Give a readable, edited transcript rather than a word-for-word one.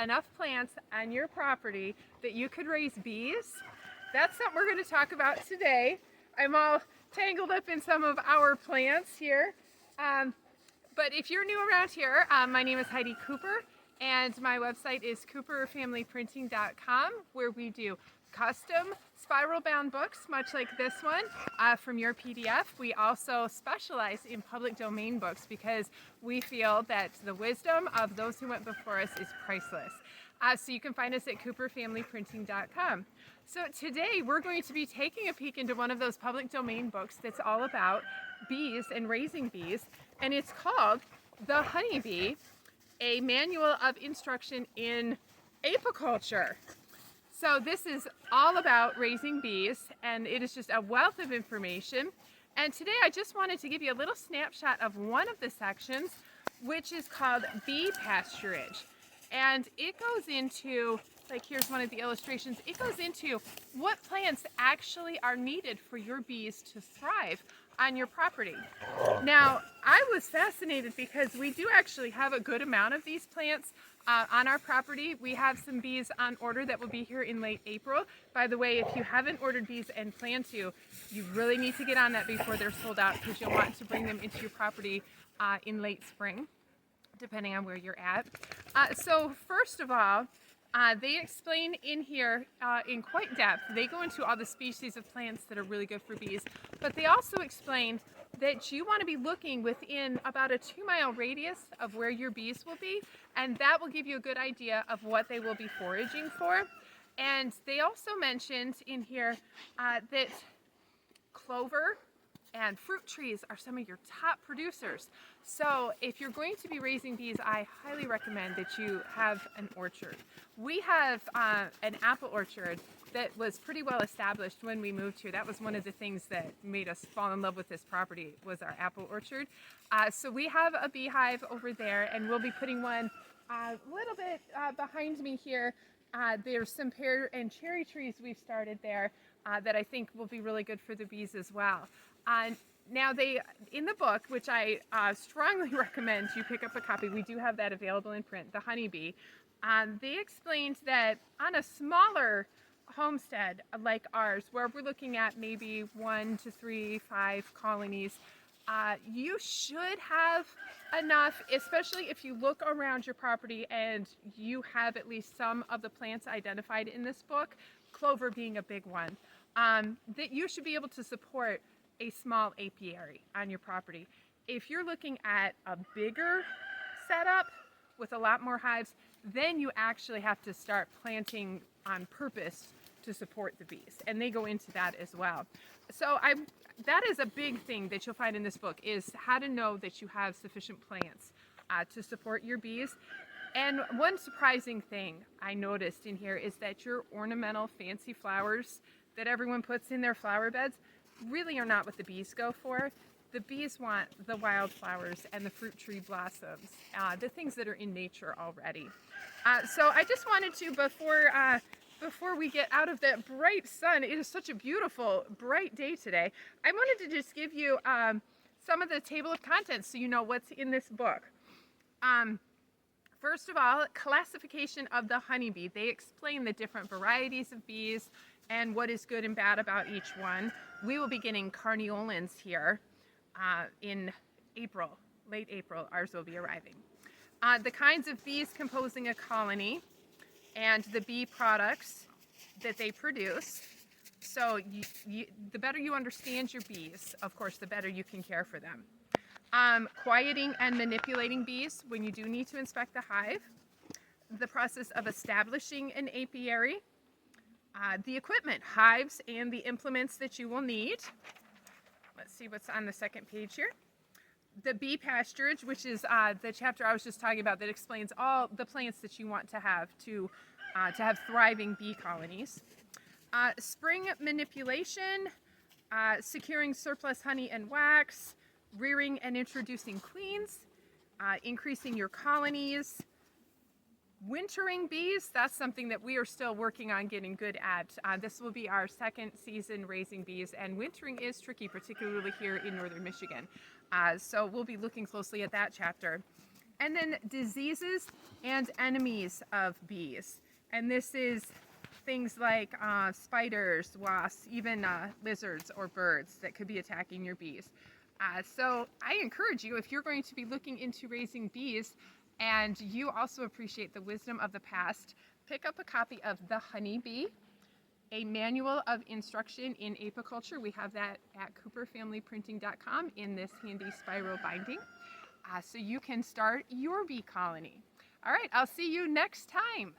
enough plants on your property that you could raise bees? That's something we're going to talk about today. I'm all tangled up in some of our plants here. But if you're new around here, my name is Heidi Cooper, and my website is cooperfamilyprinting.com, where we do custom spiral bound books, much like this one, from your PDF. We also specialize in public domain books because we feel that the wisdom of those who went before us is priceless. So you can find us at cooperfamilyprinting.com. So today we're going to be taking a peek into one of those public domain books that's all about bees and raising bees, and it's called The Honeybee, a manual of instruction in apiculture. So this is all about raising bees, and it is just a wealth of information. And today I just wanted to give you a little snapshot of one of the sections, which is called bee pasturage. And it goes into, like here's one of the illustrations, it goes into what plants actually are needed for your bees to thrive on your property. Now, I was fascinated because we do actually have a good amount of these plants on our property. We have some bees on order that will be here in late April. By the way, if you haven't ordered bees and plan to, you really need to get on that before they're sold out, because you'll want to bring them into your property in late spring, depending on where you're at. So first of all, they explain in here in quite depth. They go into all the species of plants that are really good for bees, but they also explain that you want to be looking within about a 2-mile radius of where your bees will be, and that will give you a good idea of what they will be foraging for. And they also mentioned in here that clover and fruit trees are some of your top producers. So if you're going to be raising bees, I highly recommend that you have an orchard. We have an apple orchard that was pretty well established when we moved here. That was one of the things that made us fall in love with this property, was our apple orchard. So we have a beehive over there, and we'll be putting one a little bit behind me here. There's some pear and cherry trees we've started there that I think will be really good for the bees as well. Now they, in the book, which I strongly recommend you pick up a copy, we do have that available in print, The Honeybee, they explained that on a smaller homestead like ours, where we're looking at maybe 1 to 3, 5 colonies, you should have enough, especially if you look around your property and you have at least some of the plants identified in this book, clover being a big one, that you should be able to support a small apiary on your property. If you're looking at a bigger setup with a lot more hives, then you actually have to start planting on purpose to support the bees, and they go into that as well. So that is a big thing that you'll find in this book, is how to know that you have sufficient plants to support your bees. And one surprising thing I noticed in here is that your ornamental fancy flowers that everyone puts in their flower beds really are not what the bees go for. The bees want the wildflowers and the fruit tree blossoms, the things that are in nature already. So I just wanted to, before we get out of that bright sun, it is such a beautiful, bright day today, I wanted to just give you some of the table of contents so you know what's in this book. First of all, classification of the honeybee. They explain the different varieties of bees and what is good and bad about each one. We will be getting carniolans here in April, late April. Ours will be arriving. The kinds of bees composing a colony and the bee products that they produce. So the better you understand your bees, of course, the better you can care for them. Quieting and manipulating bees when you do need to inspect the hive. The process of establishing an apiary. The equipment, hives, and the implements that you will need. Let's see what's on the second page here. The bee pasturage, which is the chapter I was just talking about that explains all the plants that you want to have thriving bee colonies. Spring manipulation, securing surplus honey and wax, rearing and introducing queens, increasing your colonies. Wintering bees, that's something that we are still working on getting good at. This will be our second season raising bees, and wintering is tricky, particularly here in northern Michigan. So we'll be looking closely at that chapter. And then diseases and enemies of bees. And this is things like spiders, wasps, even lizards or birds that could be attacking your bees. So I encourage you, if you're going to be looking into raising bees and you also appreciate the wisdom of the past, pick up a copy of The Honey Bee, a manual of instruction in apiculture. We have that at cooperfamilyprinting.com in this handy spiral binding. So you can start your bee colony. All right, I'll see you next time.